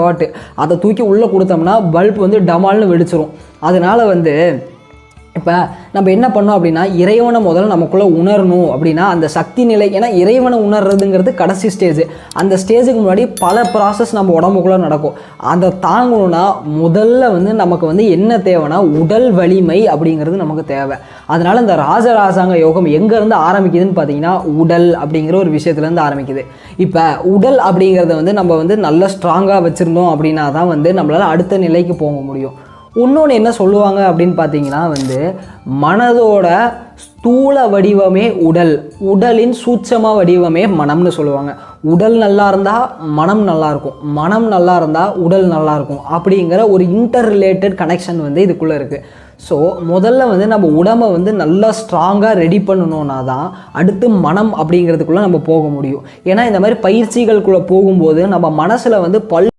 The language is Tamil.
வாட்டு அதை தூக்கி உள்ளே கொடுத்தோம்னா பல்ப் வந்து டமால்னு வெடிச்சிரும். அதனால வந்து இப்போ நம்ம என்ன பண்ணோம் அப்படின்னா, இறைவனை முதல்ல நமக்குள்ளே உணரணும் அப்படின்னா அந்த சக்தி நிலை, ஏன்னா இறைவனை உணர்றதுங்கிறது கடைசி ஸ்டேஜ். அந்த ஸ்டேஜுக்கு முன்னாடி பல ப்ராசஸ் நம்ம உடம்புக்குள்ளே நடக்கும். அதை தாங்கணும்னா முதல்ல வந்து நமக்கு வந்து என்ன தேவைன்னா உடல் வலிமை அப்படிங்கிறது நமக்கு தேவை. அதனால் இந்த ராஜராஜாங்க யோகம் எங்கேருந்து ஆரம்பிக்குதுன்னு பார்த்தீங்கன்னா உடல் அப்படிங்கிற ஒரு விஷயத்துலேருந்து ஆரம்பிக்குது. இப்போ உடல் அப்படிங்கிறத வந்து நம்ம வந்து நல்லா ஸ்ட்ராங்காக வச்சுருந்தோம் அப்படின்னா தான் வந்து நம்மளால் அடுத்த நிலைக்கு போக முடியும். இன்னொன்று என்ன சொல்லுவாங்க அப்படின்னு பார்த்தீங்கன்னா வந்து மனதோட ஸ்தூல வடிவமே உடல், உடலின் சூட்சம வடிவமே மனம்னு சொல்லுவாங்க. உடல் நல்லா இருந்தால் மனம் நல்லாயிருக்கும், மனம் நல்லா இருந்தால் உடல் நல்லாயிருக்கும் அப்படிங்கிற ஒரு இன்டர் ரிலேட்டட் கனெக்ஷன் வந்து இதுக்குள்ளே இருக்குது. ஸோ முதல்ல வந்து நம்ம உடம்பை வந்து நல்லா ஸ்ட்ராங்காக ரெடி பண்ணணுன்னா தான் அடுத்து மனம் அப்படிங்கிறதுக்குள்ளே நம்ம போக முடியும். ஏன்னா இந்த மாதிரி பயிற்சிகளுக்குள்ளே போகும்போது நம்ம மனசில் வந்து